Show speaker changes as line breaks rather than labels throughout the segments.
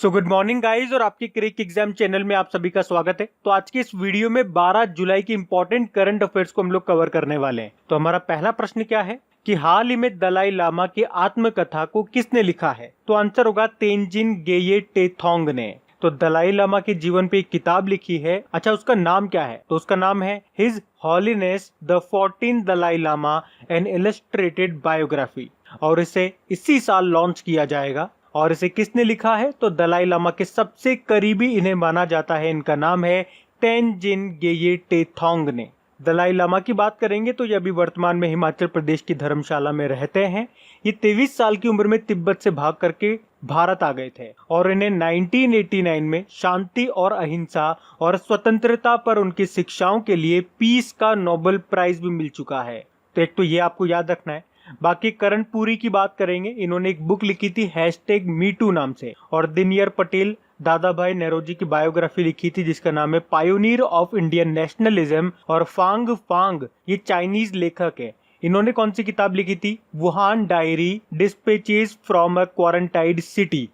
So good morning guys और आपके क्रिक exam channel में आप सभी का स्वागत है। तो आज की इस वीडियो में 12 जुलाई की इंपॉर्टेंट करंट अफेयर्स को हम लोग कवर करने वाले हैं। तो हमारा पहला प्रश्न क्या है कि हाल ही में दलाई लामा की आत्मकथा को किसने लिखा है? तो आंसर होगा तेंजिन गेये टेथोंग ने। तो दलाई लामा के जीवन पे एक किताब लिखी है। अच्छा, उसका नाम क्या है? तो उसका नाम है his holiness the 14th Dalai Lama an illustrated biography और इसे इसी साल लॉन्च किया जाएगा। और इसे किसने लिखा है? तो दलाई लामा के सबसे करीबी इन्हें माना जाता है, इनका नाम है तेंजिन गेये टेथोंग ने। दलाई लामा की बात करेंगे तो ये अभी वर्तमान में हिमाचल प्रदेश की धर्मशाला में रहते हैं। ये 23 साल की उम्र में तिब्बत से भाग करके भारत आ गए थे और इन्हें 1989 में शांति और अहिंसा और स्वतंत्रता पर उनकी शिक्षाओं के लिए पीस का नोबेल प्राइज भी मिल चुका है। तो एक तो ये आपको याद रखना है। बाकी करण पुरी की बात करेंगे, इन्होंने एक बुक लिखी थी #MeToo नाम से, और दिनयर पटेल दादा भाई नेरोजी की बायोग्राफी लिखी थी जिसका नाम है पायोनियर ऑफ इंडियन नेशनलिज्म। और फांग फांग ये चाइनीज लेखक है, इन्होंने कौन सी किताब लिखी थी? Wuhan diary dispatches from a quarantined city.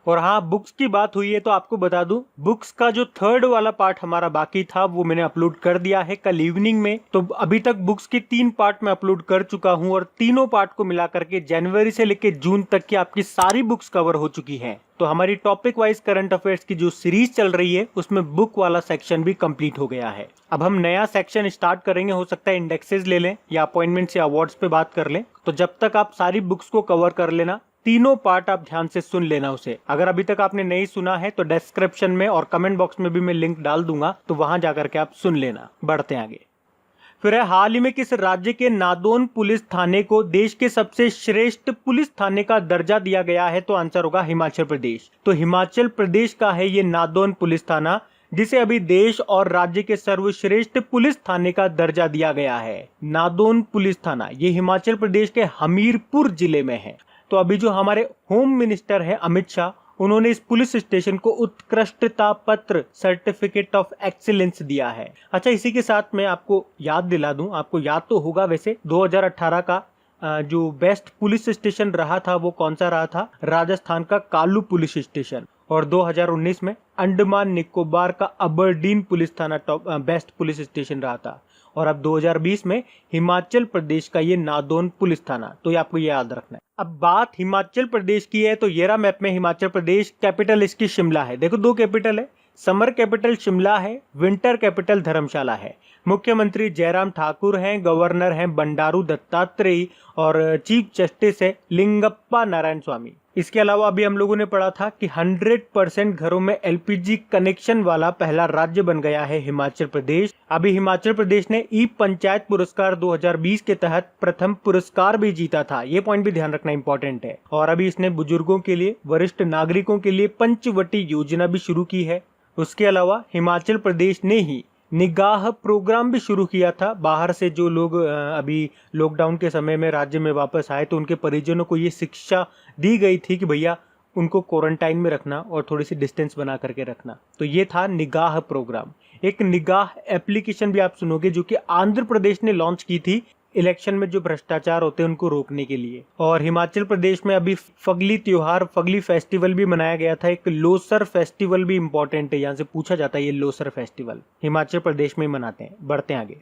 और हाँ, बुक्स की बात हुई है तो आपको बता दूं, बुक्स का जो 3rd वाला पार्ट हमारा बाकी था वो मैंने अपलोड कर दिया है कल इवनिंग में। तो अभी तक बुक्स के 3 पार्ट मैं अपलोड कर चुका हूं और तीनों पार्ट को मिला करके जनवरी से लेकर जून तक की आपकी सारी बुक्स कवर हो चुकी हैं। तो हमारी टॉपिक वाइज करंट अफेयर्स की जो सीरीज चल रही है उसमें बुक वाला सेक्शन भी कंप्लीट हो गया है। अब हम नया सेक्शन स्टार्ट करेंगे, हो सकता है इंडेक्सेस ले लें या अपॉइंटमेंट्स या अवार्ड्स पे बात कर लें। तो जब तक आप सारी बुक्स को कवर कर लेना, तीनों पार्ट आप ध्यान से सुन लेना उसे। अगर अभी तक आपने नहीं सुना है तो डिस्क्रिप्शन में और कमेंट बॉक्स में भी मैं लिंक डाल दूंगा, तो वहां जाकर के आप सुन लेना। बढ़ते हैं आगे। फिर है, हाल ही में किस राज्य के नादौन पुलिस थाने को देश के सबसे श्रेष्ठ पुलिस थाने का दर्जा दिया गया है? तो आंसर होगा हिमाचल प्रदेश। तो हिमाचल प्रदेश का है ये नादौन पुलिस थाना, जिसे अभी देश और राज्य के सर्वश्रेष्ठ पुलिस थाने का दर्जा दिया गया है। नादौन पुलिस थाना ये हिमाचल प्रदेश के हमीरपुर जिले में है। तो अभी जो हमारे होम मिनिस्टर है अमित शाह, उन्होंने इस पुलिस स्टेशन को उत्कृष्टता पत्र सर्टिफिकेट ऑफ एक्सीलेंस दिया है। अच्छा, इसी के साथ मैं आपको याद दिला दूं, आपको याद तो होगा वैसे, 2018 का जो बेस्ट पुलिस स्टेशन रहा था वो कौन सा रहा था? राजस्थान का कालू पुलिस स्टेशन। और 2019 में अंडमान निकोबार का अबरडीन पुलिस थाना बेस्ट पुलिस स्टेशन रहा था। और अब 2020 में हिमाचल प्रदेश का ये नादौन पुलिस थाना। तो ये आपको ये याद रखना है। अब बात हिमाचल प्रदेश की है तो ये रहा मैप में हिमाचल प्रदेश। कैपिटल इसकी शिमला है। देखो, 2 कैपिटल है, समर कैपिटल शिमला है, विंटर कैपिटल धर्मशाला है। मुख्यमंत्री जयराम ठाकुर हैं, गवर्नर हैं बंडारू दत्तात्रेय और चीफ जस्टिस है लिंगप्पा नारायण स्वामी। इसके अलावा अभी हम लोगों ने पढ़ा था कि 100% घरों में एलपीजी कनेक्शन वाला पहला राज्य बन गया है हिमाचल प्रदेश। अभी हिमाचल प्रदेश ने ई पंचायत पुरस्कार 2020 के तहत प्रथम पुरस्कार भी जीता था। ये पॉइंट भी ध्यान रखना इंपॉर्टेंट है। और अभी इसने बुजुर्गों के लिए, वरिष्ठ नागरिकों के लिए पंचवटी योजना भी शुरू की है। उसके अलावा हिमाचल प्रदेश ने ही निगाह प्रोग्राम भी शुरू किया था। बाहर से जो लोग अभी लॉकडाउन के समय में राज्य में वापस आए तो उनके परिजनों को ये शिक्षा दी गई थी कि भैया उनको क्वारंटाइन में रखना और थोड़ी सी डिस्टेंस बना करके रखना। तो ये था निगाह प्रोग्राम। एक निगाह एप्लीकेशन भी आप सुनोगे जो कि आंध्र प्रदेश ने लॉन्च की थी इलेक्शन में जो भ्रष्टाचार होते हैं उनको रोकने के लिए। और हिमाचल प्रदेश में अभी फगली त्योहार, फगली फेस्टिवल भी मनाया गया था। एक लोसर फेस्टिवल भी इंपॉर्टेंट है, यहाँ से पूछा जाता है ये लोसर फेस्टिवल हिमाचल प्रदेश में मनाते हैं। बढ़ते हैं आगे।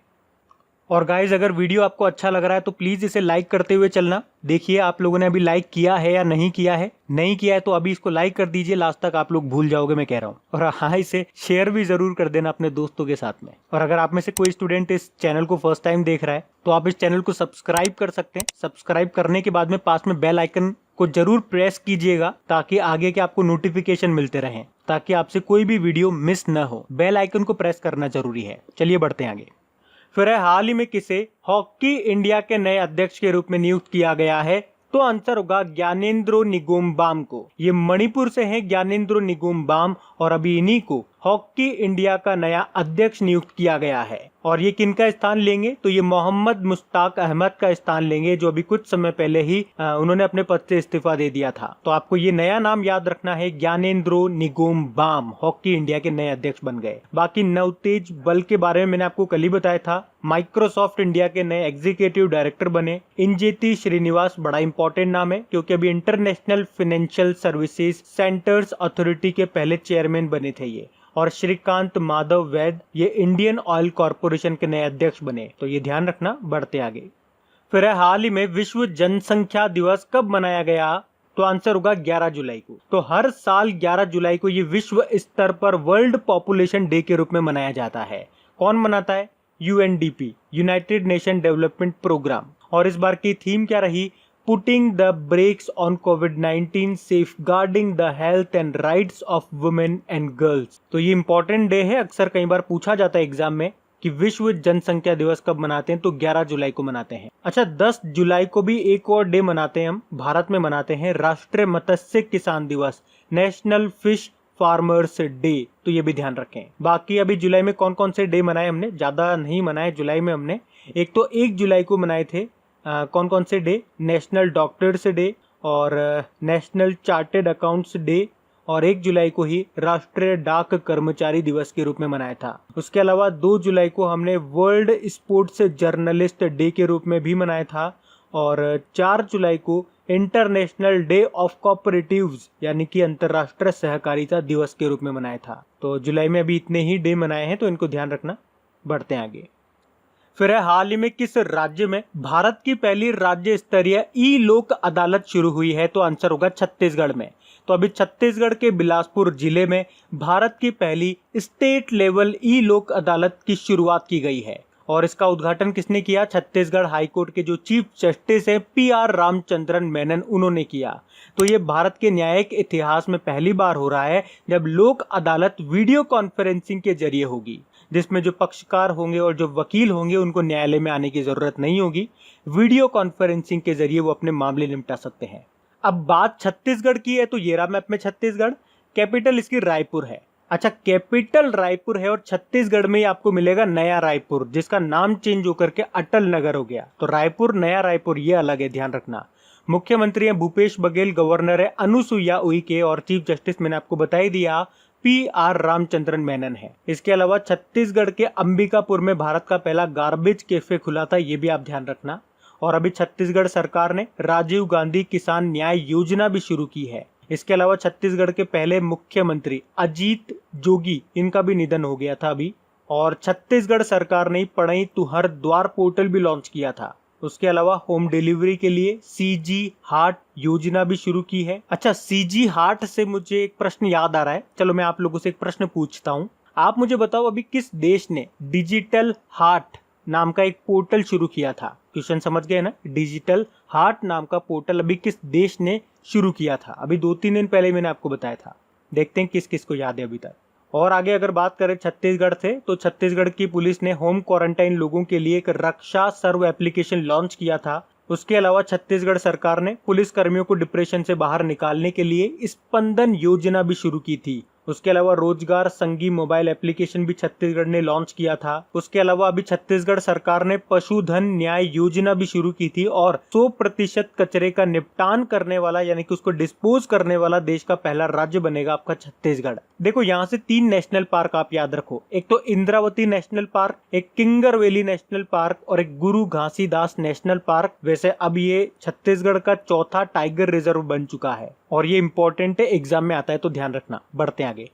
और गाइज, अगर वीडियो आपको अच्छा लग रहा है तो प्लीज इसे लाइक करते हुए चलना। देखिए आप लोगों ने अभी लाइक किया है या नहीं किया है। नहीं किया है तो अभी इसको लाइक कर दीजिए, लास्ट तक आप लोग भूल जाओगे मैं कह रहा हूँ। और हाँ, इसे शेयर भी जरूर कर देना अपने दोस्तों के साथ में। और अगर आप में से कोई स्टूडेंट इस चैनल को फर्स्ट टाइम देख रहा है तो आप इस चैनल को सब्सक्राइब कर सकते हैं। सब्सक्राइब करने के बाद में पास में बेल आइकन को जरूर प्रेस कीजिएगा ताकि आगे के आपको नोटिफिकेशन मिलते रहें, ताकि आपसे कोई भी वीडियो मिस न हो। बेल आइकन को प्रेस करना जरूरी है। चलिए बढ़ते हैं आगे। फिर है, हाल ही में किसे हॉकी इंडिया के नए अध्यक्ष के रूप में नियुक्त किया गया है? तो आंसर होगा ज्ञानेंद्रो निंगोमबाम को। ये मणिपुर से हैं ज्ञानेंद्रो निंगोमबाम और अभी इन्हीं को हॉकी इंडिया का नया अध्यक्ष नियुक्त किया गया है। और ये किनका स्थान लेंगे, तो ये मोहम्मद मुश्ताक अहमद का स्थान लेंगे, जो अभी कुछ समय पहले ही उन्होंने अपने पद से इस्तीफा दे दिया था। तो आपको ये नया नाम याद रखना है, ज्ञानेंद्रो निगोम बाम हॉकी इंडिया के नए अध्यक्ष बन गए। बाकी नवतेज बल के बारे में मैंने आपको कल ही बताया था, माइक्रोसॉफ्ट इंडिया के नए एग्जीक्यूटिव डायरेक्टर बने। इंजेती श्रीनिवास बड़ा इंपॉर्टेंट नाम है, क्योंकि अभी international financial services centres authority के पहले चेयरमैन बने थे ये। और श्रीकांत माधव वैद ये इंडियन ऑयल कॉरपोरेशन के नए अध्यक्ष बने। तो ये ध्यान रखना, बढ़ते आगे। फिर है हाल ही में विश्व जनसंख्या दिवस कब मनाया गया, तो आंसर होगा 11 जुलाई को। तो हर साल 11 जुलाई को ये विश्व स्तर पर वर्ल्ड पॉपुलेशन डे के रूप में मनाया जाता है। कौन मनाता है, UNDP, united nation development programme. और इस बार की थीम क्या रही, पुटिंग द ब्रेक्स ऑन कोविड-19, safeguarding the health and rights of women and girls. तो ये इंपॉर्टेंट डे है, अक्सर कई बार पूछा जाता है एग्जाम में कि विश्व जनसंख्या दिवस कब मनाते हैं, तो 11 जुलाई को मनाते हैं। अच्छा, 10 जुलाई को भी एक और डे मनाते हैं हम, भारत में मनाते हैं, राष्ट्रीय मत्स्य किसान दिवस, नेशनल फिश फार्मर्स डे। तो ये भी ध्यान रखें। बाकी अभी जुलाई में कौन कौन से डे मनाए हमने, ज्यादा नहीं मनाए जुलाई में हमने। एक तो 1 जुलाई को मनाए थे कौन कौन से डे, नेशनल डॉक्टर्स डे और नेशनल चार्टेड अकाउंट्स डे, और 1 जुलाई को ही राष्ट्रीय डाक कर्मचारी दिवस के रूप में मनाया था। उसके अलावा 2 जुलाई को हमने वर्ल्ड स्पोर्ट्स जर्नलिस्ट डे के रूप में भी मनाया था, और 4 जुलाई को इंटरनेशनल डे ऑफ कोऑपरेटिव्स यानी कि अंतर्राष्ट्रीय सहकारिता दिवस के रूप में मनाया था। तो जुलाई में अभी इतने ही डे मनाए हैं, तो इनको ध्यान रखना। बढ़ते हैं आगे। फिर है हाल ही में किस राज्य में भारत की पहली राज्य स्तरीय ई लोक अदालत शुरू हुई है, तो आंसर होगा छत्तीसगढ़ में। तो अभी छत्तीसगढ़ के बिलासपुर जिले में भारत की पहली स्टेट लेवल ई लोक अदालत की शुरुआत की गई है। और इसका उद्घाटन किसने किया, छत्तीसगढ़ हाईकोर्ट के जो चीफ जस्टिस है पीआर रामचंद्रन मेनन, उन्होंने किया। तो ये भारत के न्यायिक इतिहास में पहली बार हो रहा है जब लोक अदालत वीडियो कॉन्फ्रेंसिंग के जरिए होगी, जिसमें जो पक्षकार होंगे और जो वकील होंगे उनको न्यायालय में आने की जरूरत नहीं होगी। वीडियो कॉन्फ्रेंसिंग के जरिए वो अपने मामले निपटा सकते हैं। अब बात छत्तीसगढ़ की है, तो ये रहा मैप में छत्तीसगढ़, कैपिटल इसकी रायपुर है। अच्छा, कैपिटल रायपुर है और छत्तीसगढ़ में ही आपको मिलेगा नया रायपुर, जिसका नाम चेंज होकर के अटल नगर हो गया। तो रायपुर, नया रायपुर ये अलग है, ध्यान रखना। मुख्यमंत्री हैं भूपेश बघेल, गवर्नर है अनुसुईया उइके, और चीफ जस्टिस मैंने आपको बता ही दिया पीआर रामचंद्रन मेनन है। इसके अलावा छत्तीसगढ़ के अंबिकापुर में भारत का पहला गार्बेज कैफे खुला था, ये भी आप ध्यान रखना। और अभी छत्तीसगढ़ सरकार ने राजीव गांधी किसान न्याय योजना भी शुरू की है। इसके अलावा छत्तीसगढ़ के पहले मुख्यमंत्री अजीत जोगी, इनका भी निधन हो गया था अभी। और छत्तीसगढ़ सरकार ने पढ़ई तुहर द्वार पोर्टल भी लॉन्च किया था। उसके अलावा होम डिलीवरी के लिए सीजी हार्ट योजना भी शुरू की है। अच्छा, सीजी हार्ट से मुझे एक प्रश्न याद आ रहा है, चलो मैं आप लोगों से एक प्रश्न पूछता हूँ। आप मुझे बताओ अभी किस देश ने डिजिटल हार्ट नाम का एक पोर्टल शुरू किया था। क्वेश्चन समझ गए ना, डिजिटल हार्ट नाम का पोर्टल अभी किस देश ने शुरू किया था। अभी 2-3 दिन पहले मैंने आपको बताया था, देखते हैं किस किस को याद है अभी तक। और आगे अगर बात करें छत्तीसगढ़ से, तो छत्तीसगढ़ की पुलिस ने होम क्वारंटाइन लोगों के लिए एक रक्षा सर्व एप्लीकेशन लॉन्च किया था। उसके अलावा छत्तीसगढ़ सरकार ने पुलिस कर्मियों को डिप्रेशन से बाहर निकालने के लिए स्पंदन योजना भी शुरू की थी। उसके अलावा रोजगार संगी मोबाइल एप्लीकेशन भी छत्तीसगढ़ ने लॉन्च किया था। उसके अलावा अभी छत्तीसगढ़ सरकार ने पशुधन न्याय योजना भी शुरू की थी, और 100% कचरे का निपटान करने वाला यानी कि उसको डिस्पोज करने वाला देश का पहला राज्य बनेगा आपका छत्तीसगढ़। देखो यहाँ से 3 नेशनल पार्क आप याद रखो, एक तो इंद्रावती नेशनल पार्क, एक किंगर वैली नेशनल पार्क और एक गुरु घासीदास नेशनल पार्क। वैसे अब ये छत्तीसगढ़ का चौथा टाइगर रिजर्व बन चुका है, और ये इंपॉर्टेंट है, एग्जाम में आता है, तो ध्यान रखना। बढ़ते हैं आगे।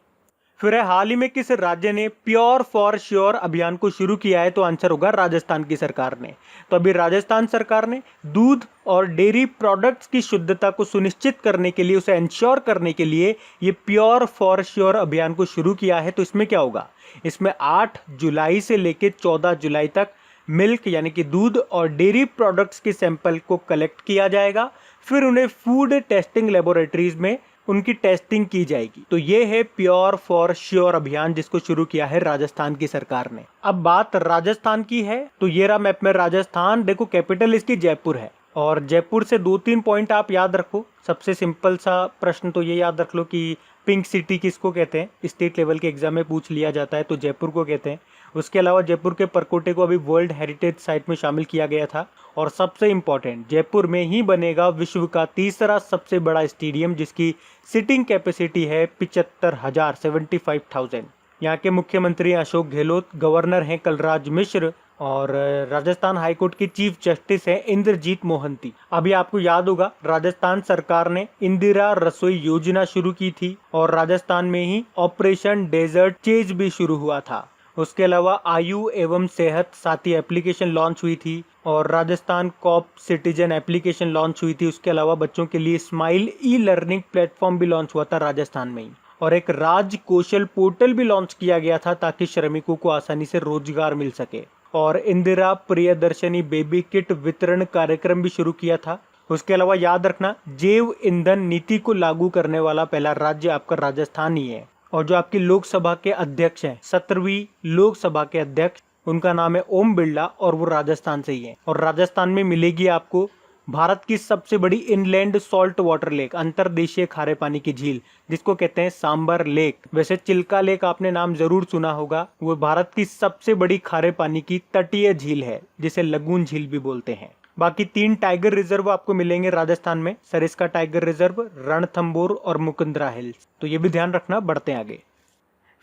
फिर है हाल ही में किस राज्य ने प्योर फॉर श्योर अभियान को शुरू किया है, तो आंसर होगा राजस्थान की सरकार ने। तो अभी राजस्थान सरकार ने दूध और डेयरी प्रोडक्ट्स की शुद्धता को सुनिश्चित करने के लिए, उसे इंश्योर करने के लिए ये प्योर फॉर श्योर अभियान को शुरू किया है। तो इसमें क्या होगा, इसमें 8 जुलाई से लेकर 14 जुलाई तक मिल्क यानी कि दूध और डेयरी प्रोडक्ट्स के सैंपल को कलेक्ट किया जाएगा, फिर उन्हें फूड टेस्टिंग लेबोरेटरीज में उनकी टेस्टिंग की जाएगी। तो ये है प्योर फॉर श्योर अभियान, जिसको शुरू किया है राजस्थान की सरकार ने। अब बात राजस्थान की है, तो ये रहा मैप में राजस्थान। देखो कैपिटल इसकी जयपुर है, और जयपुर से 2-3 पॉइंट आप याद रखो। सबसे सिंपल सा प्रश्न तो ये याद रख लो कि पिंक सिटी किसको कहते हैं, स्टेट लेवल के एग्जाम में पूछ लिया जाता है तो जयपुर को कहते हैं। उसके अलावा जयपुर के परकोटे को अभी वर्ल्ड हेरिटेज साइट में शामिल किया गया था। और सबसे इम्पॉर्टेंट, जयपुर में ही बनेगा विश्व का तीसरा सबसे बड़ा स्टेडियम जिसकी सिटिंग कैपेसिटी है 75,000 75,000। यहाँ के मुख्यमंत्री अशोक गहलोत, गवर्नर हैं कलराज मिश्र और राजस्थान हाईकोर्ट की चीफ जस्टिस है इंद्रजीत मोहंती। अभी आपको याद होगा राजस्थान सरकार ने इंदिरा रसोई योजना शुरू की थी और राजस्थान में ही ऑपरेशन डेजर्ट चेज भी शुरू हुआ था। उसके अलावा आयु एवं सेहत साथी एप्लीकेशन लॉन्च हुई थी और Rajasthan cop citizen application launch हुई थी। उसके अलावा बच्चों के लिए स्माइल ई लर्निंग प्लेटफॉर्म भी लॉन्च हुआ था राजस्थान में ही। और एक राज कौशल पोर्टल भी लॉन्च किया गया था ताकि श्रमिकों को आसानी से रोजगार मिल सके। और इंदिरा प्रियदर्शनी बेबी किट वितरण कार्यक्रम भी शुरू किया था। उसके अलावा याद रखना जैव ईंधन नीति को लागू करने वाला पहला राज्य आपका राजस्थान ही है। और जो आपकी लोकसभा के अध्यक्ष हैं, 17वीं लोकसभा के अध्यक्ष, उनका नाम है ओम बिरला और वो राजस्थान से ही है। और राजस्थान में मिलेगी आपको भारत की सबसे बड़ी इनलैंड सॉल्ट वाटर लेक, अंतर्देशीय खारे पानी की झील, जिसको कहते हैं सांबर लेक। वैसे चिल्का लेक आपने नाम जरूर सुना होगा, वो भारत की सबसे बड़ी खारे पानी की तटीय झील है जिसे लगून झील भी बोलते हैं। बाकी 3 टाइगर रिजर्व आपको मिलेंगे राजस्थान में, सरिस्का टाइगर रिजर्व, रणथंबोर और मुकुंदरा हिल्स, तो ये भी ध्यान रखना। बढ़ते आगे।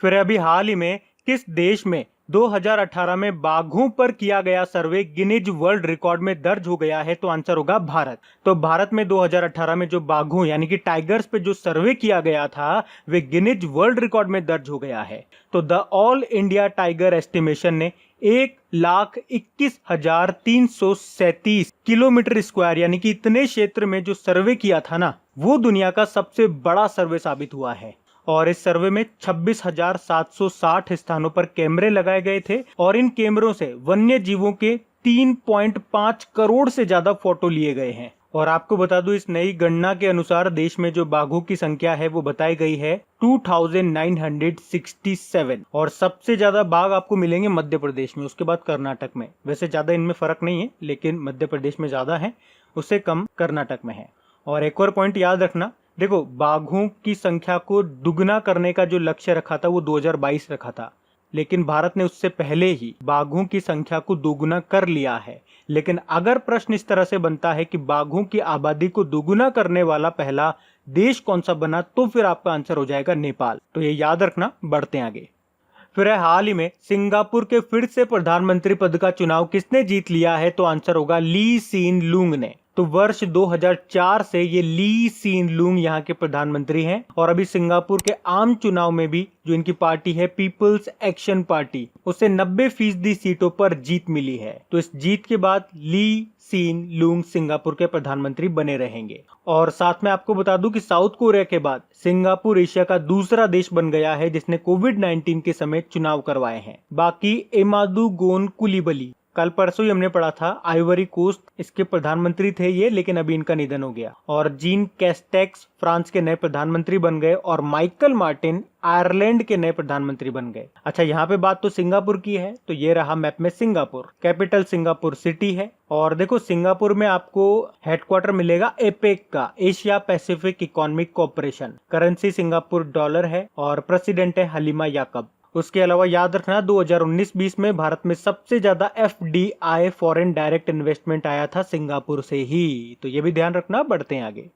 फिर अभी हाल ही में किस देश में 2018 में बाघों पर किया गया सर्वे गिनीज वर्ल्ड रिकॉर्ड में दर्ज हो गया है? तो आंसर होगा भारत। तो भारत में 2018 में जो बाघों यानी कि टाइगर्स पे जो सर्वे किया गया था वे गिनीज वर्ल्ड रिकॉर्ड में दर्ज हो गया है। तो the all India tiger estimation ने 1,21,337 किलोमीटर स्क्वायर यानी कि इतने क्षेत्र में जो सर्वे किया था ना, वो दुनिया का सबसे बड़ा सर्वे साबित हुआ है। और इस सर्वे में 26,760 स्थानों पर कैमरे लगाए गए थे और इन कैमरों से वन्य जीवों के 3.5 करोड़ से ज्यादा फोटो लिए गए हैं। और आपको बता दूं, इस नई गणना के अनुसार देश में जो बाघों की संख्या है वो बताई गई है 2,967 और सबसे ज्यादा बाघ आपको मिलेंगे मध्य प्रदेश में, उसके बाद कर्नाटक में। वैसे ज्यादा इनमें फर्क नहीं है, लेकिन मध्य प्रदेश में ज्यादा है, उससे कम कर्नाटक में है। और एक और पॉइंट याद रखना, देखो बाघों की संख्या को दुगना करने का जो लक्ष्य रखा था वो 2022 रखा था, लेकिन भारत ने उससे पहले ही बाघों की संख्या को दोगुना कर लिया है। लेकिन अगर प्रश्न इस तरह से बनता है कि बाघों की आबादी को दोगुना करने वाला पहला देश कौन सा बना, तो फिर आपका आंसर हो जाएगा नेपाल। तो ये याद रखना। बढ़ते आगे। फिर हाल ही में सिंगापुर के फिर से प्रधानमंत्री पद का चुनाव किसने जीत लिया है? तो आंसर होगा ली सीन लूंग ने। तो वर्ष 2004 से ये ली सीन लूंग यहाँ के प्रधानमंत्री हैं और अभी सिंगापुर के आम चुनाव में भी जो इनकी पार्टी है पीपल्स एक्शन पार्टी, उसे 90% सीटों पर जीत मिली है। तो इस जीत के बाद ली सीन लूंग सिंगापुर के प्रधानमंत्री बने रहेंगे। और साथ में आपको बता दूं कि साउथ कोरिया के बाद सिंगापुर एशिया का दूसरा देश बन गया है जिसने कोविड-19 के समय चुनाव करवाए हैं। बाकी एमादुगोन कुलिबली, कल परसों ही हमने पढ़ा था, आइवरी कोस्ट, इसके प्रधानमंत्री थे ये, लेकिन अभी इनका निधन हो गया। और जीन कैस्टेक्स फ्रांस के नए प्रधानमंत्री बन गए और माइकल मार्टिन आयरलैंड के नए प्रधानमंत्री बन गए। अच्छा, यहाँ पे बात तो सिंगापुर की है, तो ये रहा मैप में सिंगापुर। कैपिटल सिंगापुर सिटी है। और देखो सिंगापुर में आपको हेडक्वार्टर मिलेगा एपेक का, Asia Pacific economic cooperation. Currency Singapore dollar है और प्रेसिडेंट है हलीमा याकब। उसके अलावा याद रखना 2019-20 में भारत में सबसे ज्यादा FDI फॉरेन डायरेक्ट इन्वेस्टमेंट आया था सिंगापुर से ही, तो ये भी ध्यान रखना। बढ़ते हैं आगे।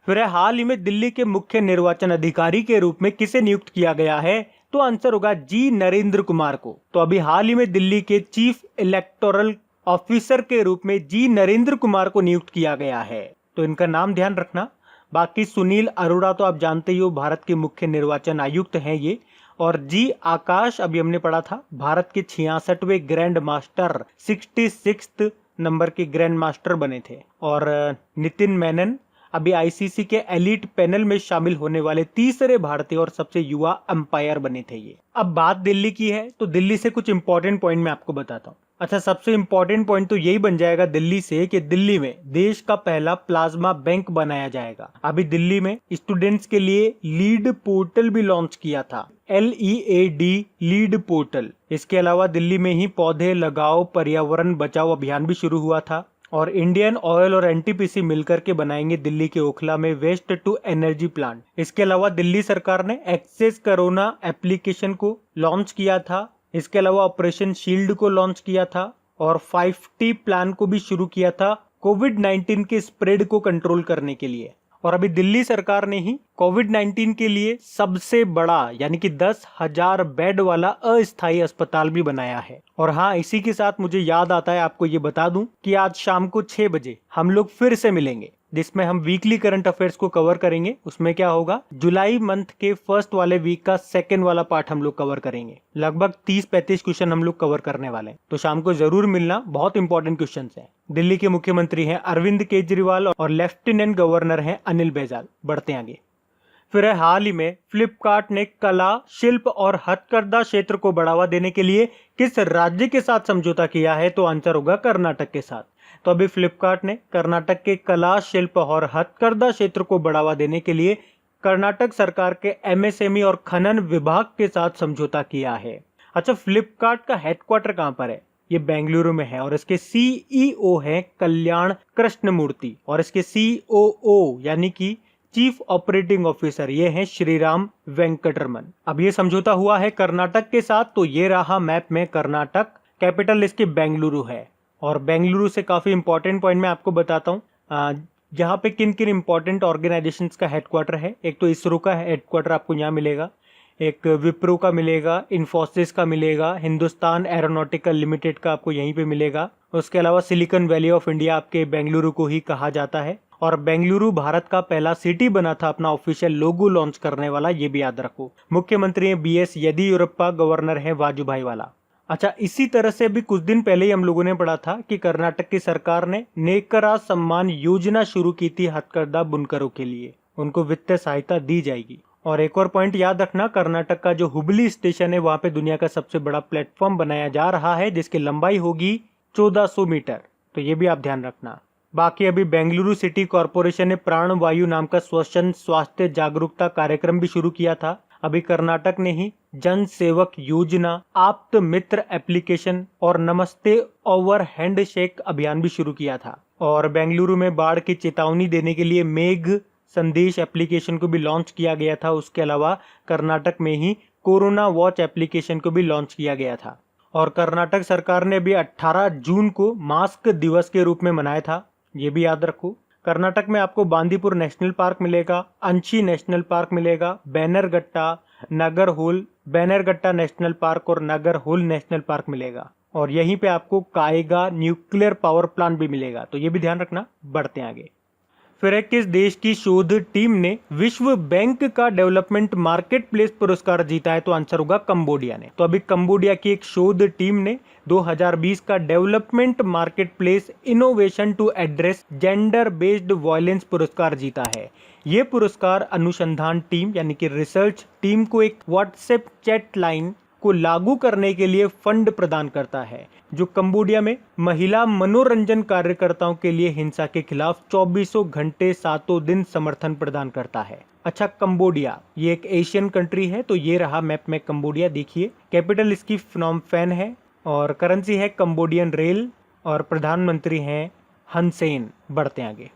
फिर हाल ही में दिल्ली के मुख्य निर्वाचन अधिकारी के रूप में किसे नियुक्त किया गया है? तो आंसर होगा जी नरेंद्र कुमार को। तो अभी हाल ही में दिल्ली के चीफ इलेक्टोरल ऑफिसर के रूप में जी नरेंद्र कुमार को नियुक्त किया गया है, तो इनका नाम ध्यान रखना। बाकी सुनील अरोड़ा तो आप जानते ही हो, भारत के मुख्य निर्वाचन आयुक्त हैं ये। और जी आकाश अभी हमने पढ़ा था, भारत के 66वें ग्रैंड मास्टर, 66 नंबर के ग्रैंड मास्टर बने थे। और नितिन मेनन अभी ICC के एलिट पैनल में शामिल होने वाले तीसरे भारतीय और सबसे युवा अंपायर बने थे ये। अब बात दिल्ली की है, तो दिल्ली से कुछ इंपॉर्टेंट पॉइंट मैं आपको बताता हूँ। अच्छा, सबसे इंपॉर्टेंट पॉइंट तो यही बन जाएगा दिल्ली से कि दिल्ली में देश का पहला प्लाज्मा बैंक बनाया जाएगा। अभी दिल्ली में स्टूडेंट्स के लिए लीड पोर्टल भी लॉन्च किया था, LEAD लीड पोर्टल। इसके अलावा दिल्ली में ही पौधे लगाओ पर्यावरण बचाओ अभियान भी शुरू हुआ था। और इंडियन ऑयल और एनटीपीसी मिलकर के बनाएंगे दिल्ली के ओखला में वेस्ट टू एनर्जी प्लांट। इसके अलावा दिल्ली सरकार ने एक्सेस कोरोना एप्लीकेशन को लॉन्च किया था। इसके अलावा ऑपरेशन शील्ड को लॉन्च किया था और 5T प्लान को भी शुरू किया था कोविड-19 के स्प्रेड को कंट्रोल करने के लिए। और अभी दिल्ली सरकार ने ही कोविड-19 के लिए सबसे बड़ा यानी कि 10,000 बेड वाला अस्थायी अस्पताल भी बनाया है। और हाँ, इसी के साथ मुझे याद आता है आपको ये बता दूं कि आज शाम को 6 बजे हम लोग फिर से मिलेंगे, जिसमें हम वीकली करंट अफेयर्स को कवर करेंगे। उसमें क्या होगा, जुलाई मंथ के फर्स्ट वाले वीक का सेकंड वाला पार्ट हम लोग कवर करेंगे। लगभग 30-35 क्वेश्चन हम लोग कवर करने वाले हैं, तो शाम को जरूर मिलना। बहुत इंपॉर्टेंट क्वेश्चन हैं। दिल्ली के मुख्यमंत्री हैं अरविंद केजरीवाल और लेफ्टिनेंट गवर्नर हैं अनिल बैजल। बढ़ते आगे। फिर है, हाल ही में फ्लिपकार्ट ने कला, शिल्प और हथकरघा क्षेत्र को बढ़ावा देने के लिए किस राज्य के साथ समझौता किया है? तो आंसर होगा कर्नाटक के साथ। तो अभी फ्लिपकार्ट ने कर्नाटक के कला, शिल्प और हथकरघा क्षेत्र को बढ़ावा देने के लिए कर्नाटक सरकार के एमएसएमई और खनन विभाग के साथ समझौता किया है। अच्छा, फ्लिपकार्ट का हेडक्वार्टर कहां पर है? ये बेंगलुरु में है और इसके सीईओ है कल्याण कृष्णमूर्ति और इसके सीओओ यानी कि चीफ ऑपरेटिंग ऑफिसर ये हैं श्रीराम वेंकटरमन। अब ये समझौता हुआ है कर्नाटक के साथ, तो ये रहा मैप में कर्नाटक। कैपिटल इसकी बेंगलुरु है और बेंगलुरु से काफी इंपॉर्टेंट पॉइंट मैं आपको बताता हूँ यहाँ पे किन किन इंपॉर्टेंट ऑर्गेनाइजेशंस का हेडक्वार्टर है। एक तो इसरो का हेडक्वार्टर आपको यहाँ मिलेगा, एक विप्रो का मिलेगा, इन्फोसिस का मिलेगा, हिंदुस्तान एरोनॉटिकल लिमिटेड का आपको यहीं पे मिलेगा। उसके अलावा सिलिकॉन वैली ऑफ इंडिया आपके बेंगलुरु को ही कहा जाता है और बेंगलुरु भारत का पहला सिटी बना था अपना ऑफिशियल लोगो लॉन्च करने वाला, ये भी याद रखो। मुख्यमंत्री हैं बीएस येदियुरप्पा, गवर्नर हैं वाजुभाई वाला। अच्छा, इसी तरह से अभी कुछ दिन पहले ही हम लोगों ने पढ़ा था कि कर्नाटक की सरकार ने नेकरा सम्मान योजना शुरू की थी हथकरघा बुनकरों के लिए, उनको वित्तीय सहायता दी जाएगी। और एक और पॉइंट याद रखना, कर्नाटक का जो हुबली स्टेशन है वहां पे दुनिया का सबसे बड़ा प्लेटफॉर्म बनाया जा रहा है जिसकी लंबाई होगी 1400 मीटर, तो ये भी आप ध्यान रखना। बाकी अभी बेंगलुरु सिटी कॉरपोरेशन ने प्राण वायु नाम का श्वसन स्वास्थ्य जागरूकता कार्यक्रम भी शुरू किया था। अभी कर्नाटक ने ही जन सेवक योजना, आप्त मित्र एप्लीकेशन और नमस्ते ओवर हैंडशेक अभियान भी शुरू किया था। और बेंगलुरु में बाढ़ की चेतावनी देने के लिए मेघ संदेश एप्लीकेशन को भी लॉन्च किया गया था। उसके अलावा कर्नाटक में ही कोरोना वॉच एप्लीकेशन को भी लॉन्च किया गया था। और कर्नाटक सरकार ने भी 18 जून को मास्क दिवस के रूप में मनाया था, ये भी याद रखो। कर्नाटक में आपको बांदीपुर नेशनल पार्क मिलेगा, अंशी नेशनल पार्क मिलेगा, बैनरगट्टा, बैनरगट्टा नेशनल पार्क और नागरहोल नेशनल पार्क मिलेगा। और यहीं पे आपको कायगा न्यूक्लियर पावर प्लांट भी मिलेगा, तो ये भी ध्यान रखना। बढ़ते आगे। फिर है, किस देश की शोध टीम ने विश्व बैंक का डेवलपमेंट मार्केट प्लेस पुरस्कार जीता है? तो आंसर होगा कंबोडिया ने। तो अभी कंबोडिया की एक शोध टीम ने 2020 का development market place innovation to address gender based violence पुरस्कार जीता है। ये पुरस्कार अनुसंधान टीम यानी कि रिसर्च टीम को एक व्हाट्सएप चैट लाइन को लागू करने के लिए फंड प्रदान करता है, जो कंबोडिया में महिला मनोरंजन कार्यकर्ताओं के लिए हिंसा के खिलाफ 24 घंटे 7 दिन समर्थन प्रदान करता है। अच्छा, कंबोडिया ये एक एशियन कंट्री है, तो ये रहा मैप में कंबोडिया। देखिए, कैपिटल इसकी फ्नॉम पेन है और करेंसी है कंबोडियन रेल और प्रधानमंत्री हैं हन सेन। बढ़ते आगे।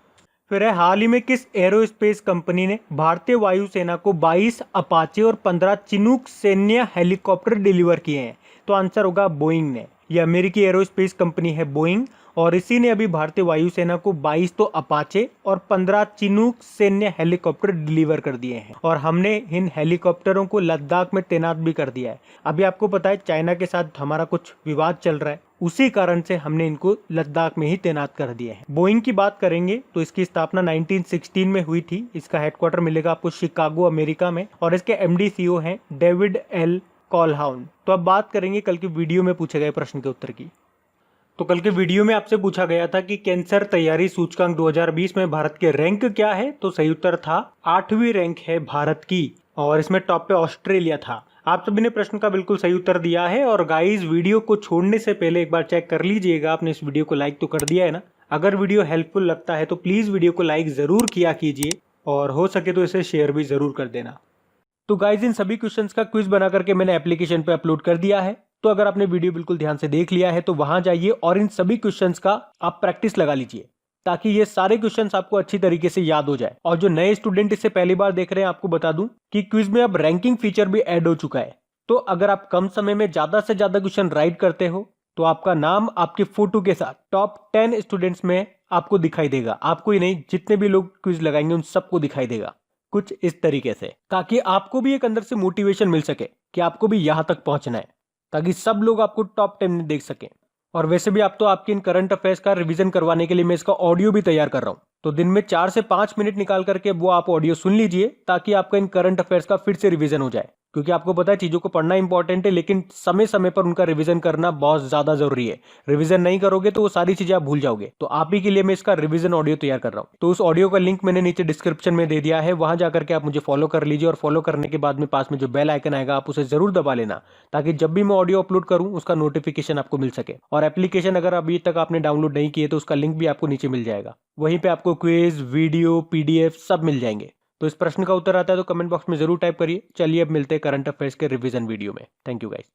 फिर है, हाल ही में किस एरोस्पेस कंपनी ने भारतीय वायुसेना को 22 अपाचे और 15 चिनूक सैन्य हेलीकॉप्टर डिलीवर किए हैं? तो आंसर होगा बोइंग ने। ये अमेरिकी एरोस्पेस कंपनी है बोइंग और इसी ने अभी भारतीय वायुसेना को 22 तो अपाचे और 15 चिनूक सैन्य हेलीकॉप्टर डिलीवर कर दिए हैं। और हमने इन हेलीकॉप्टरों को लद्दाख में तैनात भी कर दिया है। अभी आपको पता है चाइना के साथ हमारा कुछ विवाद चल रहा है, उसी कारण से हमने इनको लद्दाख में ही तैनात कर दिए हैं। बोइंग की बात करेंगे तो इसकी स्थापना 1916 में हुई थी। इसका हेडक्वार्टर मिलेगा आपको शिकागो अमेरिका में और इसके एमडी सीईओ हैं डेविड एल कॉलहाउन। तो अब बात करेंगे कल की वीडियो में पूछे गए प्रश्न के उत्तर की। तो कल के वीडियो में आपसे पूछा गया था कि कैंसर तैयारी सूचकांक 2020 में भारत के रैंक क्या है? तो सही उत्तर था 8वीं रैंक है भारत की और इसमें टॉप पे ऑस्ट्रेलिया था। आप सभी ने प्रश्न का बिल्कुल सही उत्तर दिया है। और गाइस, वीडियो को छोड़ने से पहले एक बार चेक कर लीजिएगा आपने इस वीडियो को लाइक तो कर दिया है ना। अगर वीडियो हेल्पफुल लगता है तो प्लीज वीडियो को लाइक जरूर किया कीजिए और हो सके तो इसे शेयर भी जरूर कर देना। तो गाइस, इन सभी क्वेश्चंस का क्विज बना करके मैंने एप्लीकेशन पे अपलोड कर दिया है। तो अगर आपने वीडियो बिल्कुल ध्यान से देख लिया है तो वहां जाइए और इन सभी क्वेश्चंस का आप प्रैक्टिस लगा लीजिए, ताकि ये सारे क्वेश्चंस आपको अच्छी तरीके से याद हो जाए। और जो नए स्टूडेंट इसे पहली बार देख रहे हैं, आपको बता दूं कि क्विज में अब रैंकिंग फीचर भी ऐड हो चुका है। तो अगर आप कम समय में ज्यादा से ज्यादा क्वेश्चन राइट करते हो तो आपका नाम आपके फोटो के साथ टॉप 10 स्टूडेंट्स में आपको दिखाई देगा। आपको ही नहीं, जितने भी लोग क्विज लगाएंगे उन सबको दिखाई देगा कुछ इस तरीके से, ताकि आपको भी एक अंदर से मोटिवेशन मिल सके कि आपको भी यहां तक पहुंचना है, ताकि सब लोग आपको टॉप 10 में देख सकें। और वैसे भी आप तो आपके इन करंट अफेयर्स का रिवीजन करवाने के लिए मैं इसका ऑडियो भी तैयार कर रहा हूं, तो दिन में 4 से 5 मिनट निकाल करके वो आप ऑडियो सुन लीजिए, ताकि आपका इन करंट अफेयर्स का फिर से रिवीजन हो जाए। क्योंकि आपको पता है चीजों को पढ़ना इंपॉर्टेंट है, लेकिन समय समय पर उनका रिवीजन करना बहुत ज्यादा जरूरी है। रिवीजन नहीं करोगे तो वो सारी चीजें आप भूल जाओगे। तो आप ही के लिए मैं इसका रिवीजन ऑडियो तैयार कर रहा हूँ। तो उस ऑडियो का लिंक मैंने नीचे डिस्क्रिप्शन में दे दिया है, वहां जाकर के आप मुझे फॉलो कर लीजिए। और फॉलो करने के बाद में पास में जो बेल आइकन आएगा आप उसे जरूर दबा लेना, ताकि जब भी मैं ऑडियो अपलोड करूं उसका नोटिफिकेशन आपको मिल सके। और एप्लीकेशन अगर अभी तक आपने डाउनलोड नहीं किए तो उसका लिंक भी आपको नीचे मिल जाएगा। वहीं पे आपको क्विज, वीडियो, पीडीएफ सब मिल जाएंगे। तो इस प्रश्न का उत्तर आता है तो कमेंट बॉक्स में जरूर टाइप करिए। चलिए अब मिलते हैं करंट अफेयर्स के रिवीजन वीडियो में। Thank you guys.